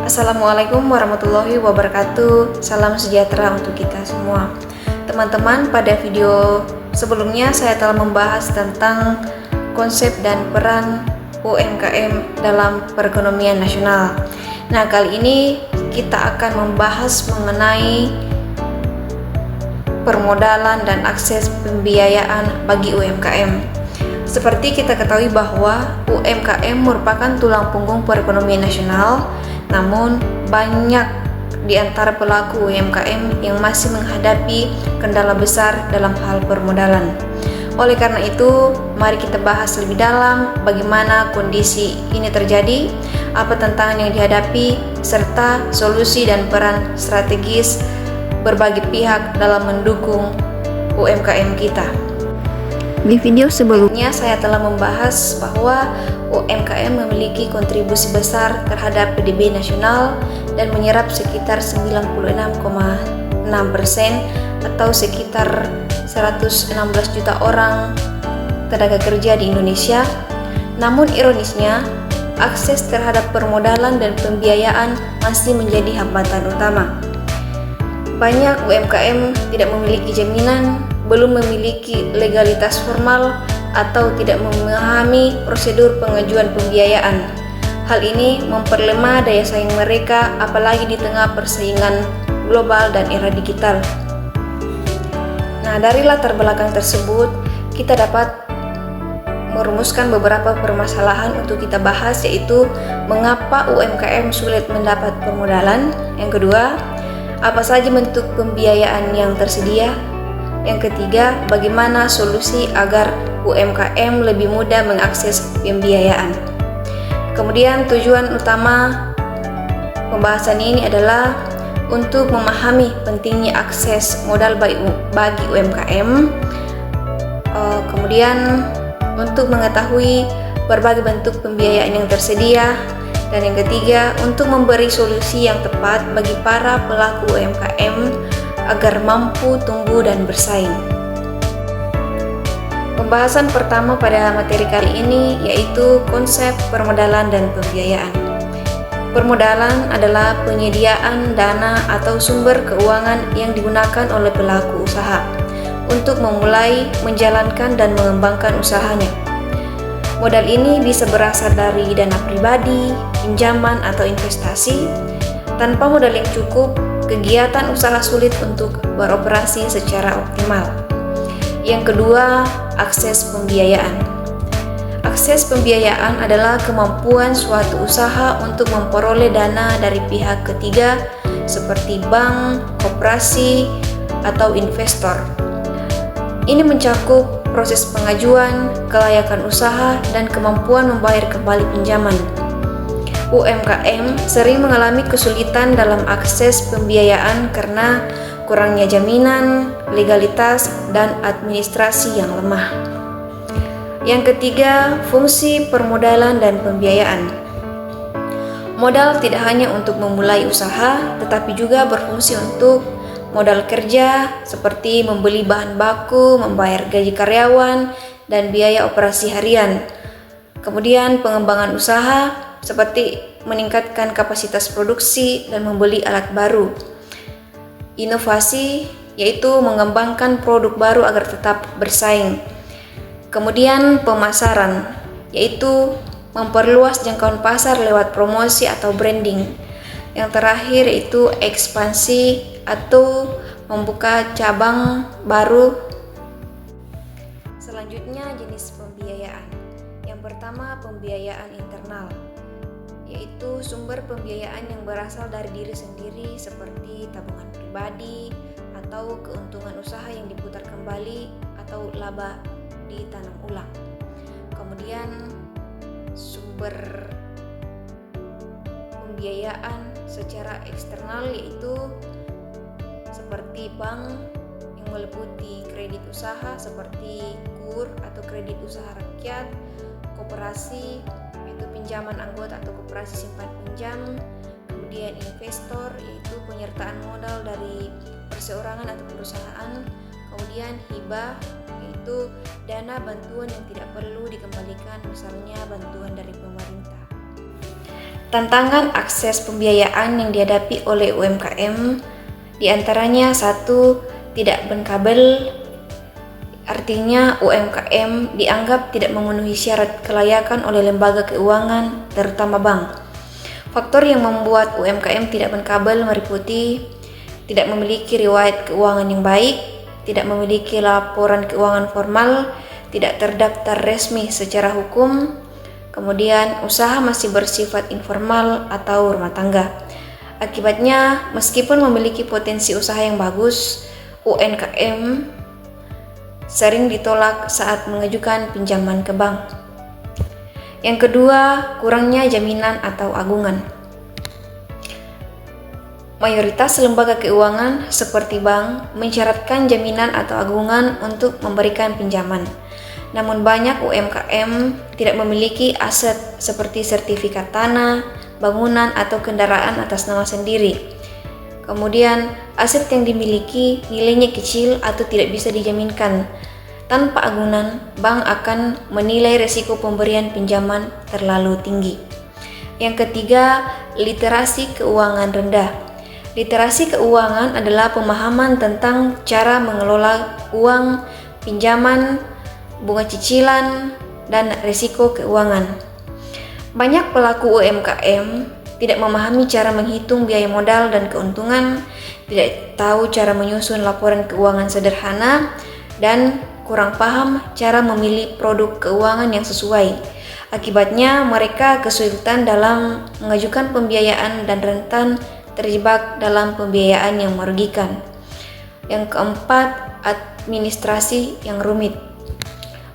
Assalamualaikum warahmatullahi wabarakatuh. Salam sejahtera untuk kita semua. Teman-teman, pada video sebelumnya saya telah membahas tentang konsep dan peran UMKM dalam perekonomian nasional. Nah, kali ini kita akan membahas mengenai permodalan dan akses pembiayaan bagi UMKM. Seperti kita ketahui bahwa UMKM merupakan tulang punggung perekonomian nasional, namun banyak di antara pelaku UMKM yang masih menghadapi kendala besar dalam hal permodalan. Oleh karena itu, mari kita bahas lebih dalam bagaimana kondisi ini terjadi, apa tantangan yang dihadapi, serta solusi dan peran strategis berbagai pihak dalam mendukung UMKM kita. Di video sebelumnya saya telah membahas bahwa UMKM memiliki kontribusi besar terhadap PDB nasional dan menyerap sekitar 96,6% atau sekitar 116 juta orang tenaga kerja di Indonesia. Namun ironisnya, akses terhadap permodalan dan pembiayaan masih menjadi hambatan utama. Banyak UMKM tidak memiliki jaminan, belum memiliki legalitas formal, atau tidak memahami prosedur pengajuan pembiayaan. Hal ini memperlemah daya saing mereka, apalagi di tengah persaingan global dan era digital. Nah, dari latar belakang tersebut, kita dapat merumuskan beberapa permasalahan untuk kita bahas, yaitu mengapa UMKM sulit mendapat permodalan. Yang kedua, apa saja bentuk pembiayaan yang tersedia. Yang ketiga, bagaimana solusi agar UMKM lebih mudah mengakses pembiayaan. Kemudian tujuan utama pembahasan ini adalah untuk memahami pentingnya akses modal bagi UMKM. Kemudian untuk mengetahui berbagai bentuk pembiayaan yang tersedia. Dan yang ketiga, untuk memberi solusi yang tepat bagi para pelaku UMKM agar mampu tumbuh dan bersaing. Pembahasan pertama pada materi kali ini yaitu konsep permodalan dan pembiayaan. Permodalan adalah penyediaan dana atau sumber keuangan yang digunakan oleh pelaku usaha untuk memulai, menjalankan, dan mengembangkan usahanya. Modal ini bisa berasal dari dana pribadi, pinjaman, atau investasi. Tanpa modal yang cukup, kegiatan usaha sulit untuk beroperasi secara optimal. Yang kedua, akses pembiayaan. Akses pembiayaan adalah kemampuan suatu usaha untuk memperoleh dana dari pihak ketiga seperti bank, koperasi, atau investor. Ini mencakup proses pengajuan, kelayakan usaha, dan kemampuan membayar kembali pinjaman. UMKM sering mengalami kesulitan dalam akses pembiayaan karena kurangnya jaminan, legalitas, dan administrasi yang lemah. Yang ketiga, fungsi permodalan dan pembiayaan. Modal tidak hanya untuk memulai usaha, tetapi juga berfungsi untuk modal kerja seperti membeli bahan baku, membayar gaji karyawan, dan biaya operasi harian. Kemudian pengembangan usaha seperti meningkatkan kapasitas produksi dan membeli alat baru. Inovasi yaitu mengembangkan produk baru agar tetap bersaing. Kemudian pemasaran yaitu memperluas jangkauan pasar lewat promosi atau branding. Yang terakhir itu ekspansi atau membuka cabang baru. Selanjutnya jenis pembiayaan. Yang pertama, pembiayaan internal, yaitu sumber pembiayaan yang berasal dari diri sendiri seperti tabungan pribadi atau keuntungan usaha yang diputar kembali atau laba ditanam ulang. Kemudian sumber pembiayaan secara eksternal yaitu seperti bank yang meliputi kredit usaha seperti KUR atau kredit usaha rakyat, koperasi yaitu pinjaman anggota atau koperasi simpan pinjam, kemudian investor yaitu penyertaan modal dari perseorangan atau perusahaan, kemudian hibah yaitu dana bantuan yang tidak perlu dikembalikan, misalnya bantuan dari pemerintah. Tantangan akses pembiayaan yang dihadapi oleh UMKM diantaranya satu, tidak bankable, artinya UMKM dianggap tidak memenuhi syarat kelayakan oleh lembaga keuangan, terutama bank. Faktor yang membuat UMKM tidak bankable meliputi tidak memiliki riwayat keuangan yang baik, tidak memiliki laporan keuangan formal, tidak terdaftar resmi secara hukum, kemudian usaha masih bersifat informal atau rumah tangga. Akibatnya, meskipun memiliki potensi usaha yang bagus, UMKM sering ditolak saat mengajukan pinjaman ke bank. Yang kedua, kurangnya jaminan atau agungan. Mayoritas lembaga keuangan seperti bank mensyaratkan jaminan atau agungan untuk memberikan pinjaman. Namun banyak UMKM tidak memiliki aset seperti sertifikat tanah, bangunan, atau kendaraan atas nama sendiri. Kemudian, aset yang dimiliki nilainya kecil atau tidak bisa dijaminkan. Tanpa agunan, bank akan menilai risiko pemberian pinjaman terlalu tinggi. Yang ketiga, literasi keuangan rendah. Literasi keuangan adalah pemahaman tentang cara mengelola uang, pinjaman, bunga cicilan, dan risiko keuangan. Banyak pelaku UMKM tidak memahami cara menghitung biaya modal dan keuntungan, tidak tahu cara menyusun laporan keuangan sederhana, dan kurang paham cara memilih produk keuangan yang sesuai. Akibatnya, mereka kesulitan dalam mengajukan pembiayaan dan rentan terjebak dalam pembiayaan yang merugikan. Yang keempat, administrasi yang rumit.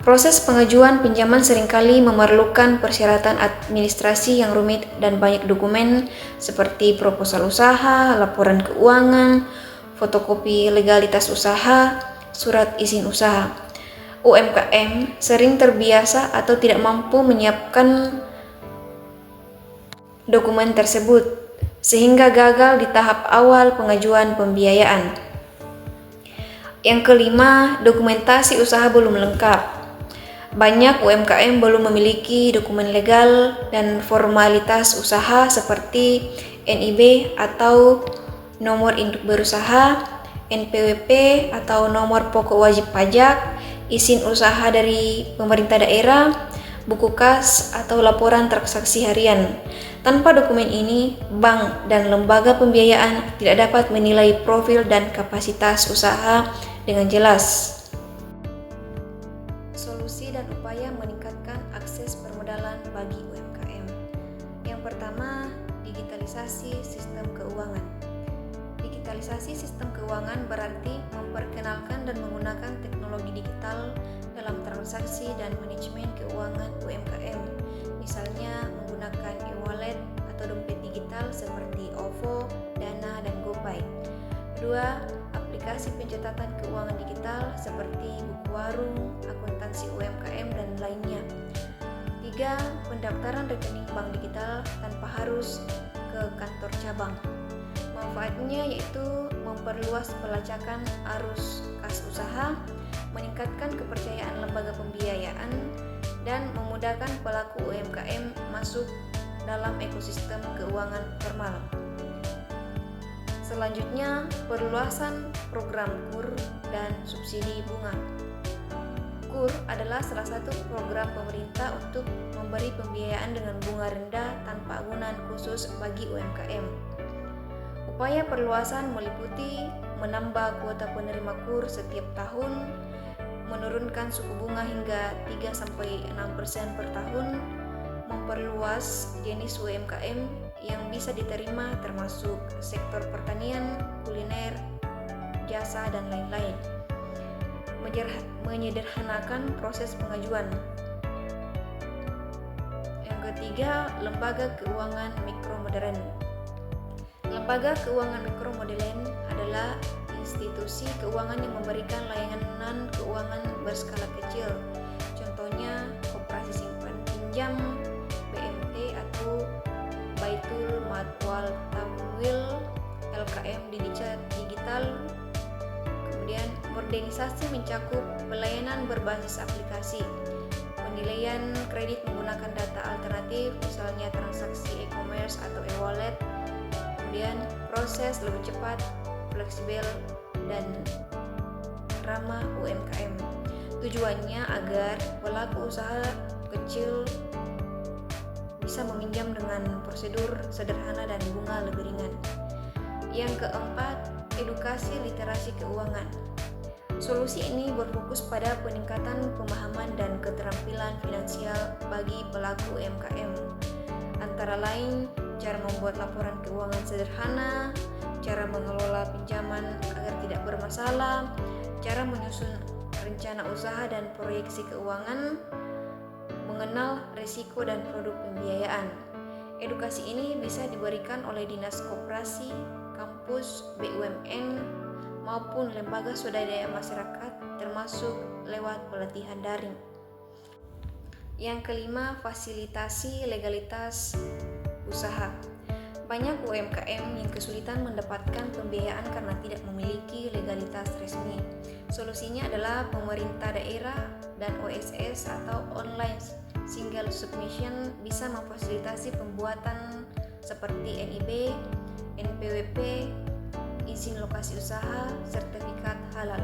Proses pengajuan pinjaman seringkali memerlukan persyaratan administrasi yang rumit dan banyak dokumen seperti proposal usaha, laporan keuangan, fotokopi legalitas usaha, surat izin usaha. UMKM sering terbiasa atau tidak mampu menyiapkan dokumen tersebut, sehingga gagal di tahap awal pengajuan pembiayaan. Yang kelima, dokumentasi usaha belum lengkap. Banyak UMKM belum memiliki dokumen legal dan formalitas usaha seperti NIB atau nomor induk berusaha, NPWP atau nomor pokok wajib pajak, izin usaha dari pemerintah daerah, buku kas atau laporan transaksi harian. Tanpa dokumen ini, bank dan lembaga pembiayaan tidak dapat menilai profil dan kapasitas usaha dengan jelas. Solusi dan upaya meningkatkan akses permodalan bagi UMKM. Yang pertama, digitalisasi sistem keuangan. Digitalisasi sistem keuangan berarti memperkenalkan dan menggunakan teknologi digital dalam transaksi dan manajemen keuangan UMKM. Misalnya menggunakan e-wallet atau dompet digital seperti OVO, Dana, dan GoPay. Kedua, aplikasi pencatatan keuangan digital seperti buku warung, akuntansi UMKM, dan lainnya. Tiga, pendaftaran rekening bank digital tanpa harus ke kantor cabang. Manfaatnya yaitu memperluas pelacakan arus kas usaha, meningkatkan kepercayaan lembaga pembiayaan, dan memudahkan pelaku UMKM masuk dalam ekosistem keuangan formal. Selanjutnya, perluasan program KUR dan subsidi bunga. KUR adalah salah satu program pemerintah untuk memberi pembiayaan dengan bunga rendah tanpa agunan khusus bagi UMKM. Upaya perluasan meliputi menambah kuota penerima KUR setiap tahun, menurunkan suku bunga hingga 3-6% per tahun, memperluas jenis UMKM yang bisa diterima termasuk sektor pertanian, kuliner, jasa, dan lain-lain. Menyederhanakan proses pengajuan. Yang ketiga, lembaga keuangan mikro modern. Lembaga keuangan mikro modern adalah institusi keuangan yang memberikan layanan keuangan berskala kecil. Contohnya, koperasi simpan pinjam, BMT atau Baitul Matwal Tamwil, LKM digital. Kemudian, modernisasi mencakup pelayanan berbasis aplikasi, penilaian kredit menggunakan data alternatif, misalnya transaksi e-commerce kemudian proses lebih cepat, fleksibel, dan ramah UMKM. Tujuannya agar pelaku usaha kecil bisa meminjam dengan prosedur sederhana dan bunga lebih ringan. Yang keempat, edukasi literasi keuangan. Solusi ini berfokus pada peningkatan pemahaman dan keterampilan finansial bagi pelaku UMKM. Antara lain, cara membuat laporan keuangan sederhana, cara mengelola pinjaman agar tidak bermasalah, cara menyusun rencana usaha dan proyeksi keuangan, mengenal risiko dan produk pembiayaan. Edukasi ini bisa diberikan oleh Dinas Koperasi, kampus, BUMN, maupun lembaga swadaya masyarakat, termasuk lewat pelatihan daring. Yang kelima, fasilitasi legalitas usaha. Banyak UMKM yang kesulitan mendapatkan pembiayaan karena tidak memiliki legalitas resmi. Solusinya adalah pemerintah daerah dan OSS atau Online Single Submission bisa memfasilitasi pembuatan seperti NIB, NPWP, izin lokasi usaha, sertifikat halal.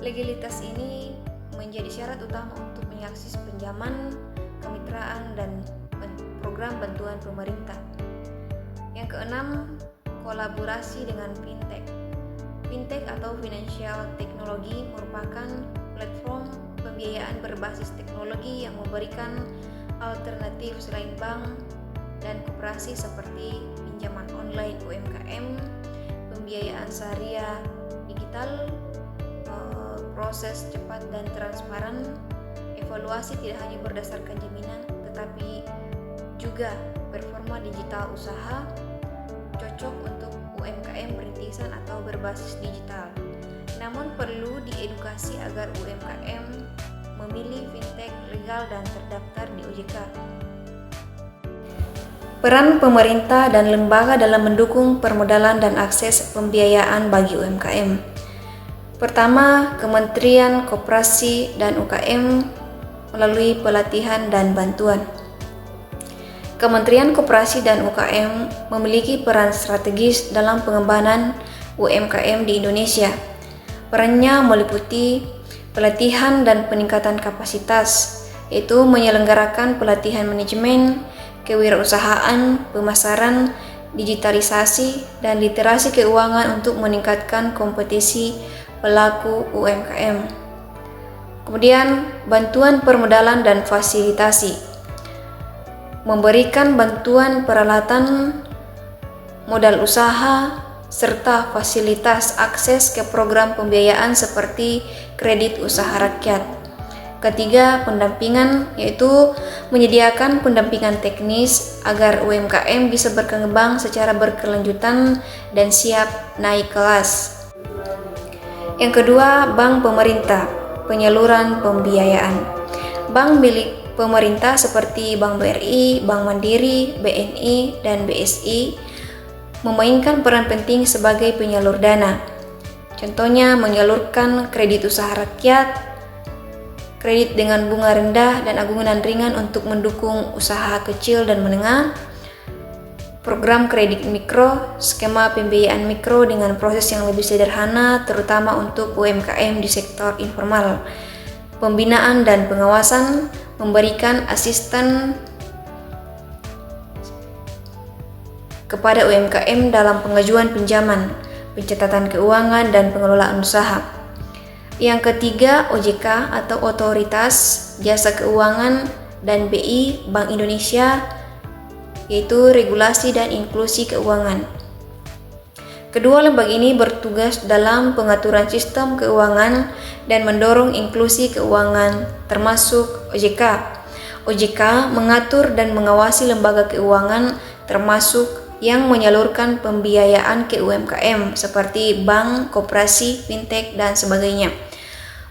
Legalitas ini menjadi syarat utama untuk mengakses pinjaman, kemitraan, dan program bantuan pemerintah. Yang keenam, kolaborasi dengan fintech. Fintech atau financial technology merupakan platform pembiayaan berbasis teknologi yang memberikan alternatif selain bank dan koperasi seperti pinjaman online UMKM, pembiayaan syariah digital, proses cepat dan transparan, evaluasi tidak hanya berdasarkan jaminan tetapi juga performa digital usaha, cocok untuk UMKM perintisan atau berbasis digital. Namun perlu diedukasi agar UMKM memilih fintech legal dan terdaftar di OJK. Peran pemerintah dan lembaga dalam mendukung permodalan dan akses pembiayaan bagi UMKM. Pertama, Kementerian Koperasi dan UKM melalui pelatihan dan bantuan. Kementerian Koperasi dan UKM memiliki peran strategis dalam pengembangan UMKM di Indonesia. Perannya meliputi pelatihan dan peningkatan kapasitas, yaitu menyelenggarakan pelatihan manajemen, kewirausahaan, pemasaran, digitalisasi, dan literasi keuangan untuk meningkatkan kompetisi pelaku UMKM. Kemudian, bantuan permodalan dan fasilitasi. Memberikan bantuan peralatan, modal usaha, serta fasilitas akses ke program pembiayaan seperti kredit usaha rakyat. Ketiga, pendampingan, yaitu menyediakan pendampingan teknis agar UMKM bisa berkembang secara berkelanjutan dan siap naik kelas. Yang kedua, bank pemerintah, penyaluran pembiayaan. Bank milik pemerintah seperti Bank BRI, Bank Mandiri, BNI, dan BSI memainkan peran penting sebagai penyalur dana. Contohnya menyalurkan kredit usaha rakyat, kredit dengan bunga rendah dan agunan ringan untuk mendukung usaha kecil dan menengah, program kredit mikro, skema pembiayaan mikro dengan proses yang lebih sederhana terutama untuk UMKM di sektor informal, pembinaan dan pengawasan, memberikan asisten kepada UMKM dalam pengajuan pinjaman, pencatatan keuangan, dan pengelolaan usaha. Yang ketiga, OJK atau Otoritas Jasa Keuangan dan BI Bank Indonesia, yaitu regulasi dan inklusi keuangan. Kedua lembaga ini bertugas dalam pengaturan sistem keuangan dan mendorong inklusi keuangan, termasuk OJK. OJK mengatur dan mengawasi lembaga keuangan termasuk yang menyalurkan pembiayaan ke UMKM seperti bank, koperasi, fintech, dan sebagainya.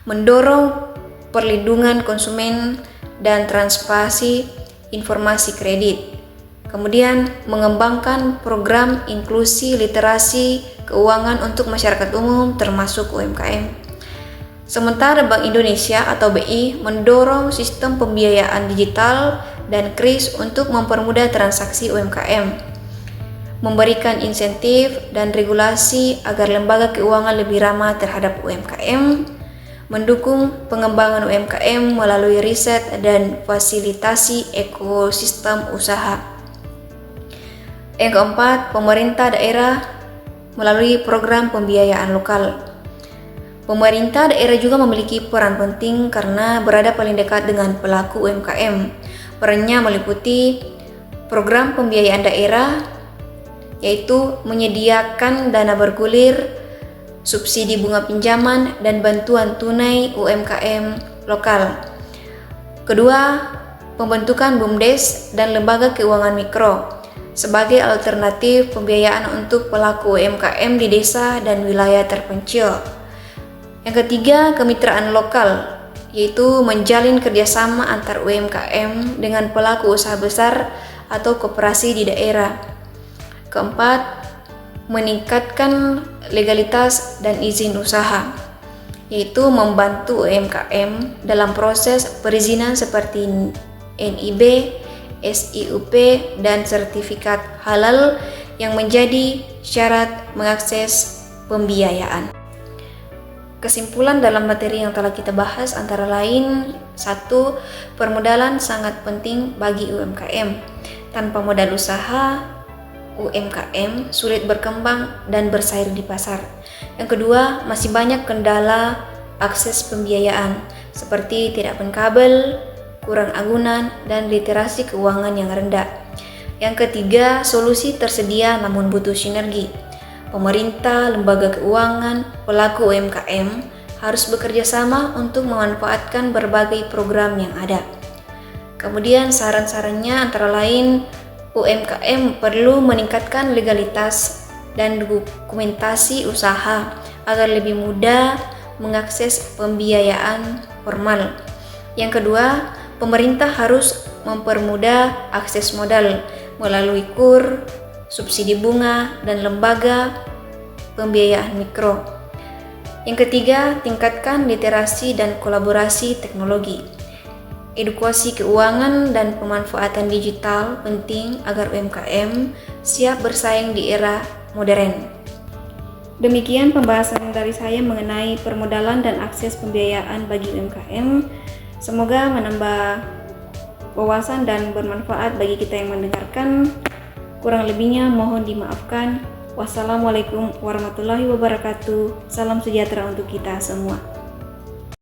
Mendorong perlindungan konsumen dan transparansi informasi kredit. Kemudian mengembangkan program inklusi literasi keuangan untuk masyarakat umum termasuk UMKM. Sementara Bank Indonesia atau BI mendorong sistem pembiayaan digital dan KRIS untuk mempermudah transaksi UMKM. memberikan insentif dan regulasi agar lembaga keuangan lebih ramah terhadap UMKM, mendukung pengembangan UMKM melalui riset dan fasilitasi ekosistem usaha. Yang keempat, pemerintah daerah melalui program pembiayaan lokal. Pemerintah daerah juga memiliki peran penting karena berada paling dekat dengan pelaku UMKM. Perannya meliputi program pembiayaan daerah, yaitu menyediakan dana bergulir, subsidi bunga pinjaman, dan bantuan tunai UMKM lokal. Kedua, pembentukan BUMDes dan lembaga keuangan mikro sebagai alternatif pembiayaan untuk pelaku UMKM di desa dan wilayah terpencil. Yang ketiga, kemitraan lokal, yaitu menjalin kerjasama antar UMKM dengan pelaku usaha besar atau koperasi di daerah. Keempat, meningkatkan legalitas dan izin usaha, yaitu membantu UMKM dalam proses perizinan seperti NIB, SIUP, dan sertifikat halal yang menjadi syarat mengakses pembiayaan. Kesimpulan dalam materi yang telah kita bahas antara lain: 1. Permodalan sangat penting bagi UMKM. Tanpa modal usaha, UMKM sulit berkembang dan bersaing di pasar. Yang kedua, masih banyak kendala akses pembiayaan seperti tidak punya kurang agunan, dan literasi keuangan yang rendah. Yang ketiga, solusi tersedia namun butuh sinergi. Pemerintah, lembaga keuangan, pelaku UMKM harus bekerja sama untuk memanfaatkan berbagai program yang ada. Kemudian saran-sarannya antara lain, UMKM perlu meningkatkan legalitas dan dokumentasi usaha agar lebih mudah mengakses pembiayaan formal. Yang kedua, pemerintah harus mempermudah akses modal melalui KUR, subsidi bunga, dan lembaga pembiayaan mikro. Yang ketiga, tingkatkan literasi dan kolaborasi teknologi. Edukasi keuangan dan pemanfaatan digital penting agar UMKM siap bersaing di era modern. Demikian pembahasan dari saya mengenai permodalan dan akses pembiayaan bagi UMKM. Semoga menambah wawasan dan bermanfaat bagi kita yang mendengarkan. Kurang lebihnya mohon dimaafkan. Wassalamualaikum warahmatullahi wabarakatuh. Salam sejahtera untuk kita semua.